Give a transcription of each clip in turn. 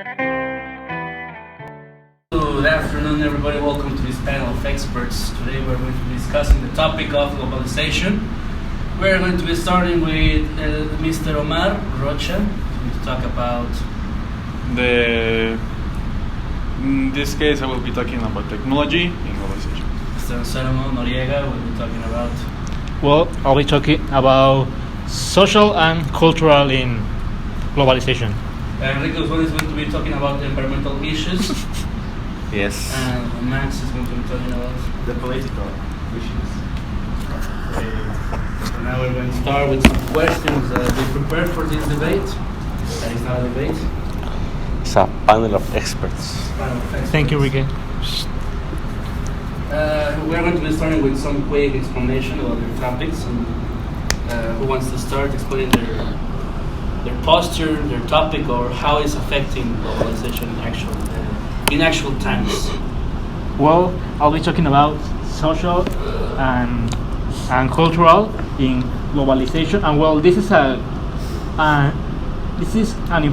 Good afternoon, everybody. Welcome to this panel of experts. Today we're going to be discussing the topic of globalization. We're going to be starting with Mr. Omar Rocha to talk about In this case, I will be talking about technology and globalization. Mr. Anselmo Noriega will be talking about Well, I'll be talking about social and cultural in globalization. Enrique is going to be talking about environmental issues. Yes. And Max is going to be talking about The political issues. So now we're going to start with some questions. Be prepared for this debate. That is not a debate. It's a panel of experts. Thank you, Enrique. We're going to be starting with some quick explanation about their topics. And, who wants to start explaining their posture, their topic, or how it's affecting globalization in actual times? Well, I'll be talking about social and cultural in globalization. And well, this is an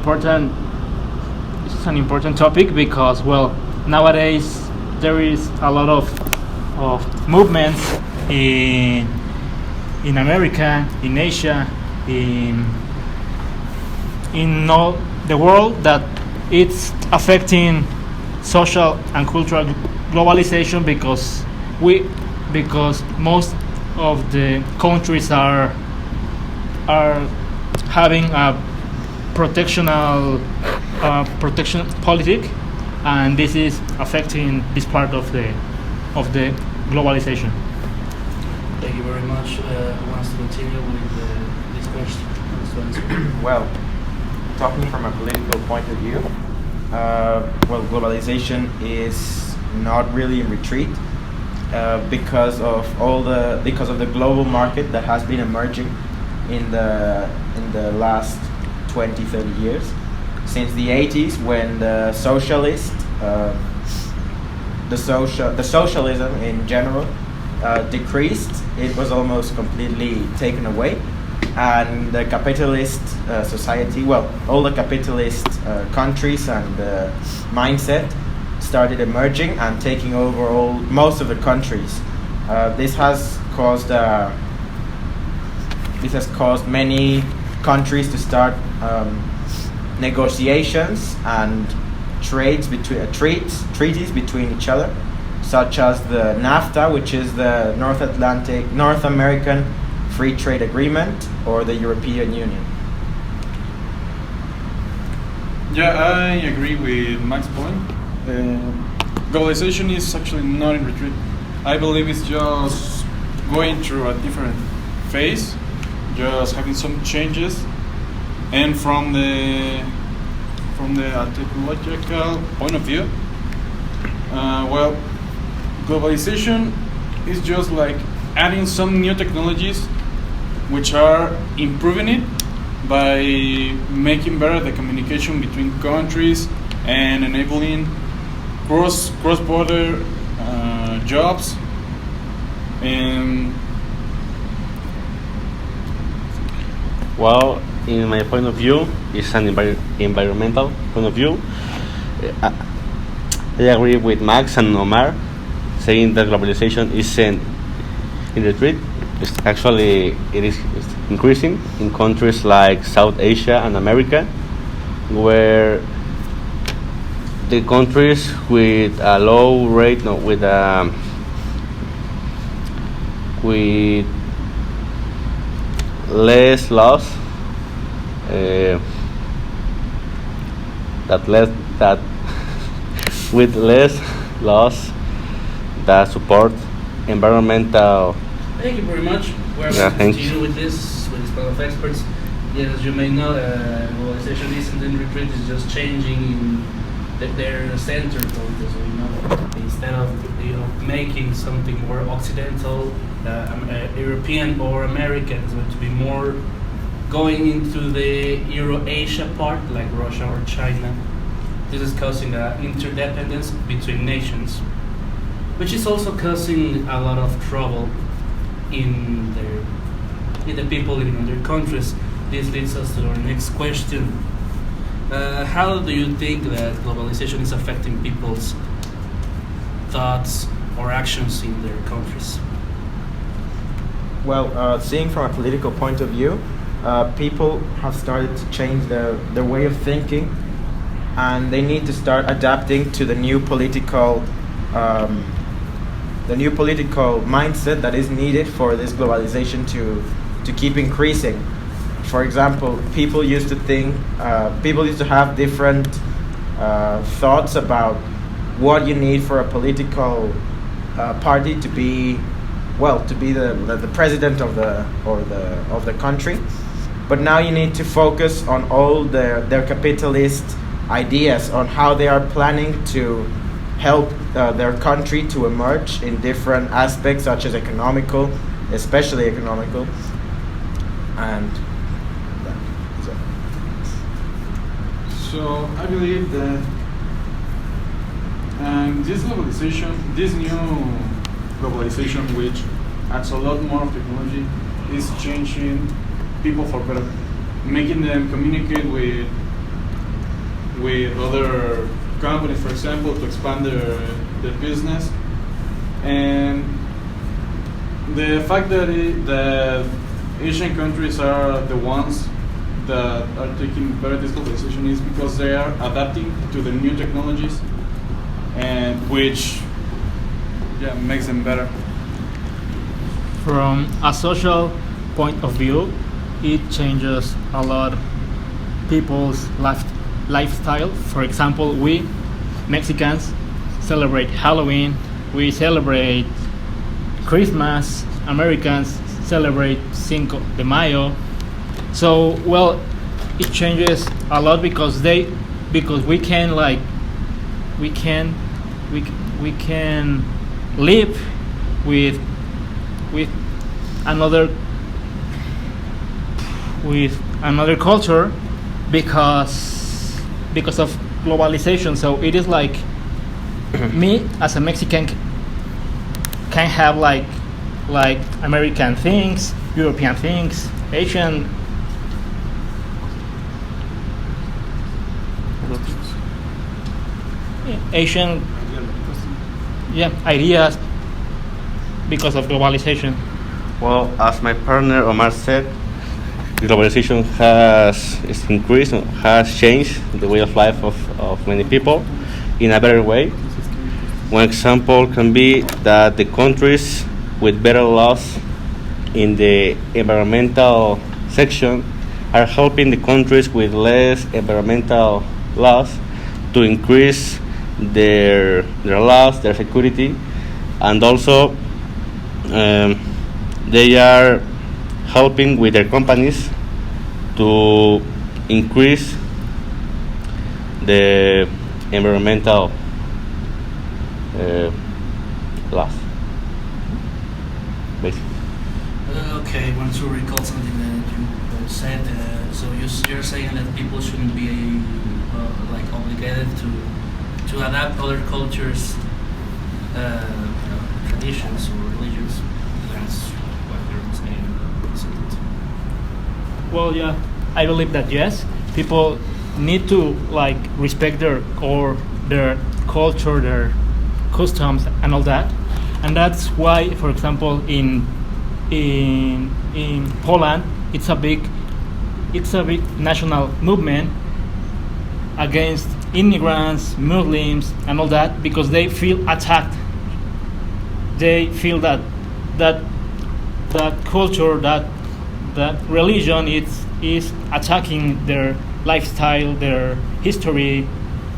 important topic because well, nowadays there is a lot of movements in America, in Asia, in all the world that it's affecting social and cultural globalization because most of the countries are having a protection politic, and this is affecting this part of the globalization. Thank you very much. Who wants to continue with this question? Well, talking from a political point of view, globalization is not really in retreat because of the global market that has been emerging in the last 20-30 years. Since the 80s, when the socialism in general decreased, it was almost completely taken away, and the capitalist society, all the capitalist countries and mindset started emerging and taking over most of the countries. This has caused many countries to start negotiations and treaties between each other, such as the NAFTA, which is the North American Free Trade Agreement, or the European Union. Yeah, I agree with Max's point. Globalization is actually not in retreat. I believe it's just going through a different phase, just having some changes, and from the technological point of view, globalization is just like adding some new technologies which are improving it by making better the communication between countries and enabling cross-border jobs. And Well, in my point of view, it's an environmental point of view. I agree with Max and Omar, saying that globalization isn't in retreat. It is increasing in countries like South Asia and America, where the countries with a low rate, with less laws, with less laws that support environmental. Thank you very much. We're going to continue with this panel of experts. Yes, as you may know, globalization isn't in retreat; it's just changing in their center point, as we know. Instead of making something more occidental, European or American, it's going to be more going into the Euro-Asia part, like Russia or China. This is causing interdependence between nations, which is also causing a lot of trouble in the people living in their countries. This leads us to our next question. How do you think that globalization is affecting people's thoughts or actions in their countries? Well, seeing from a political point of view, people have started to change their way of thinking, and they need to start adapting to the new political mindset that is needed for this globalization to keep increasing. For example, people used to have different thoughts about what you need for a political party to be the president of the country. But now you need to focus on all their capitalist ideas on how they are planning to help their country to emerge in different aspects, such as economical, especially economical, and that's it. So I believe that this new globalization, which adds a lot more of technology, is changing people for better, making them communicate with other companies, for example, to expand their business. And the fact that the Asian countries are the ones that are taking better this globalization is because they are adapting to the new technologies, and which makes them better. From a social point of view, it changes a lot people's lifestyle. For example, we Mexicans celebrate Halloween, we celebrate Christmas, Americans celebrate Cinco de Mayo. So, well, it changes a lot because we can live with another culture because of globalization. So it is like me as a Mexican can have like American things, European things, Asian ideas because of globalization. Well, as my partner Omar said, globalization has increased, has changed the way of life of many people in a better way. One example can be that the countries with better laws in the environmental section are helping the countries with less environmental laws to increase their laws, their security, and also they are helping with their companies to increase the environmental laws, basically. Okay, I want to recall something that you said. So you're saying that people shouldn't be like obligated to adapt other cultures, traditions or religions. That's what you're saying, isn't it? Well, yeah, I believe that yes, people need to like respect their culture, their customs, and all that, and that's why, for example, in Poland, it's a big national movement against immigrants, Muslims, and all that, because they feel attacked. They feel that culture, that religion is attacking their lifestyle, their history.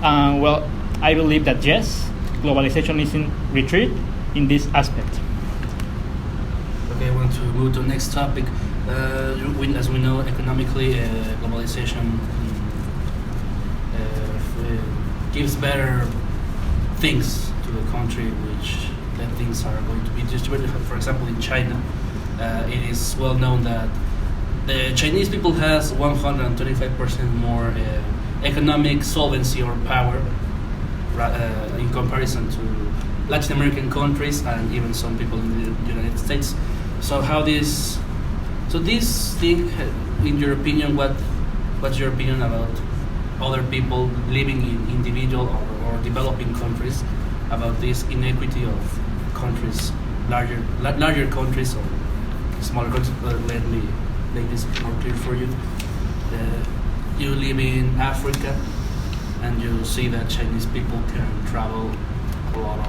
Well, I believe that yes, globalization is in retreat in this aspect. Okay, I want to move to the next topic. As we know, economically, globalization gives better things to the country, which then things are going to be distributed. For example, in China, it is well known that the Chinese people has 125% more economic solvency or power in comparison to Latin American countries and even some people in the United States. So this thing, in your opinion, what's your opinion about other people living in individual or developing countries about this inequity of countries, larger countries or smaller countries. Let me make this more clear for you. You live in Africa, and you see that Chinese people can travel a lot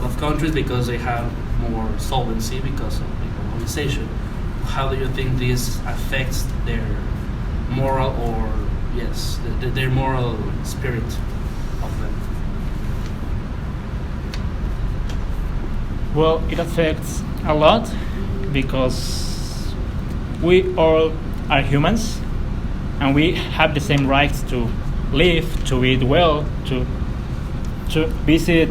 of countries because they have more solvency because of the globalization. How do you think this affects their moral or their moral spirit of them? Well, it affects a lot because we all are humans and we have the same rights to live, to eat well, to visit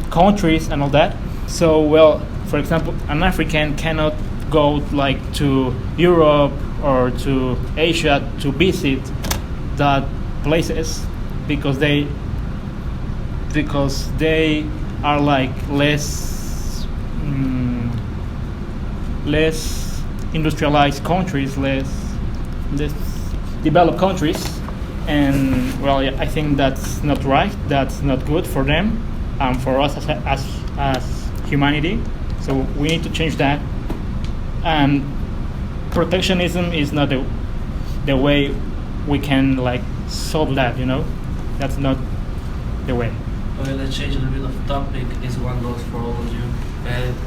countries and all that. So, well, for example, an African cannot go like to Europe or to Asia to visit that places because they are like less industrialized countries, less developed countries, and well, I think that's not right. That's not good for them and for us as humanity. So we need to change that. And protectionism is not the way we can like solve that. That's not the way. Okay, let's change a little bit of topic. This one goes for all of you.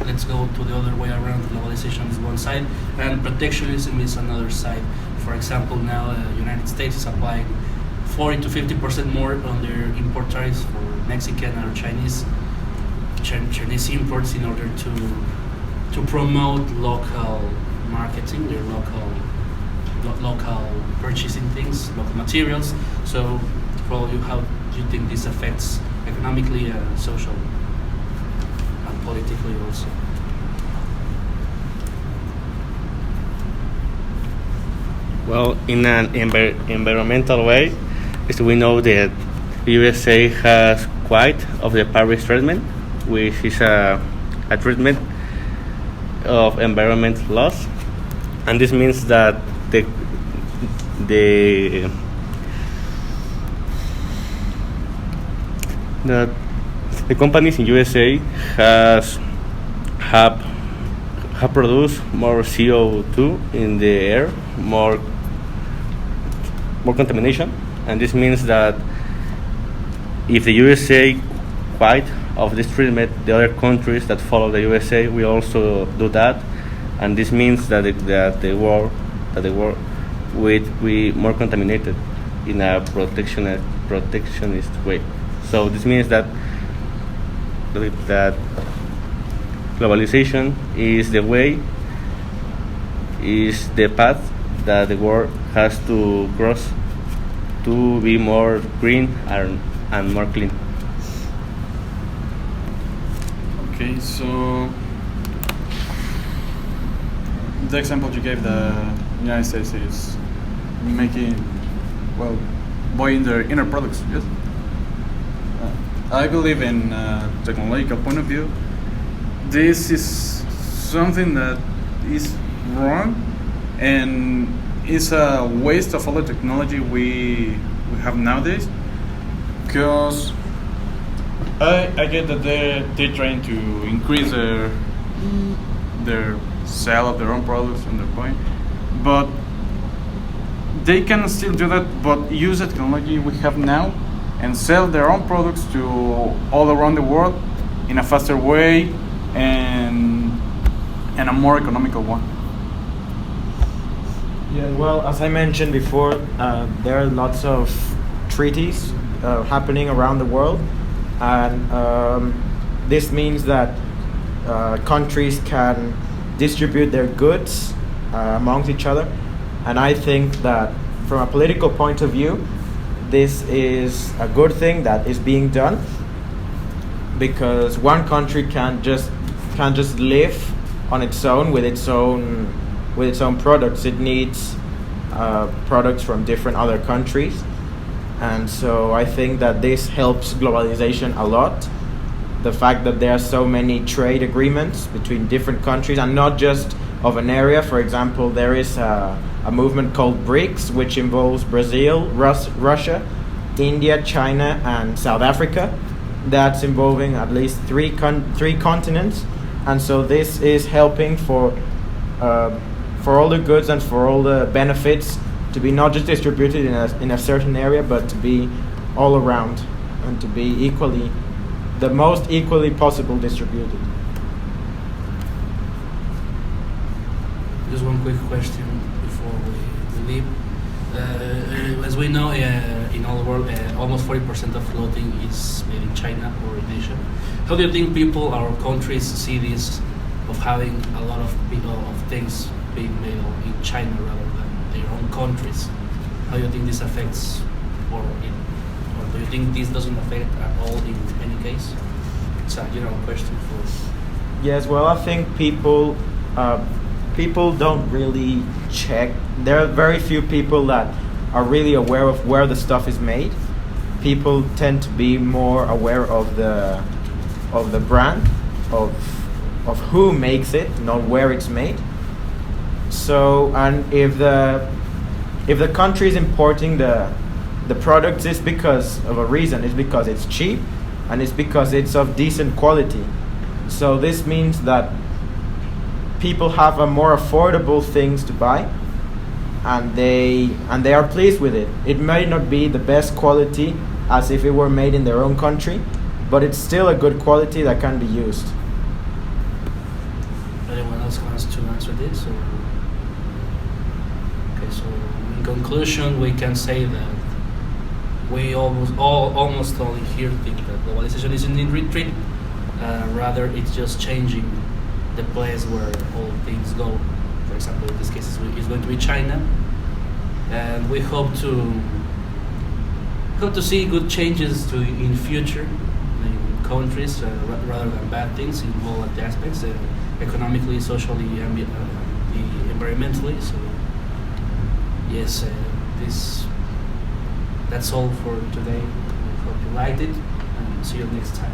Let's go to the other way around. Globalization is one side, and protectionism is another side. For example, now the United States is applying 40 to 50% more on their import tariffs for Mexican or Chinese imports in order to promote local marketing, their local purchasing things, local materials. So, for all you, how do you think this affects economically, social, and politically also? Well, in an environmental way, we know that the USA has quite of the Paris treatment, which is a treatment of environment laws, and this means that the companies in USA have produced more CO2 in the air, more contamination, and this means that if the USA quite of this treatment, the other countries that follow the USA will also do that, and this means that the world will be more contaminated in a protectionist way. So this means that globalization is the path that the world has to cross to be more green and more clean. Okay, so the example you gave, the United States is buying their inner products, yes? I believe in technological point of view, this is something that is wrong and is a waste of all the technology we have nowadays, because I get that they're trying to increase their sale of their own products and their point, but they can still do that, but use the technology we have now and sell their own products to all around the world in a faster way and a more economical one. Yeah, well, as I mentioned before, there are lots of treaties happening around the world, and this means that countries can distribute their goods amongst each other, and I think that from a political point of view, this is a good thing that is being done, because one country can't just live on its own with its own products. It needs products from different other countries, and so I think that this helps globalization a lot. The fact that there are so many trade agreements between different countries, and not just of an area. For example, there is a movement called BRICS, which involves Brazil, Russia, India, China, and South Africa. That's involving at least three continents, and so this is helping for all the goods and for all the benefits to be not just distributed in a certain area, but to be all around and to be the most equally possible distributed. Just one quick question before we leave. As we know, in all the world, almost 40% of clothing is made in China or in Asia. How do you think people, our countries, see this of having a lot of things being made in China rather than their own countries? How do you think this affects, or do you think this doesn't affect at all in any case? It's a general question for. Yes, well, I think people don't really check. There are very few people that are really aware of where the stuff is made. People tend to be more aware of the brand, of who makes it, not where it's made. So, and if the country is importing the products, it's because of a reason. It's because it's cheap, and it's because it's of decent quality. So this means that people have a more affordable things to buy, and they are pleased with it. It may not be the best quality as if it were made in their own country, but it's still a good quality that can be used. Anyone else wants to answer this? Or? Okay, so in conclusion, we can say that we almost all here think that globalization is in retreat. Rather, it's just changing the place where all things go. For example, in this case, it's going to be China, and we hope to see good changes in future in countries rather than bad things in all the aspects, economically, socially, environmentally. So yes, that's all for today. I hope you liked it, and see you next time.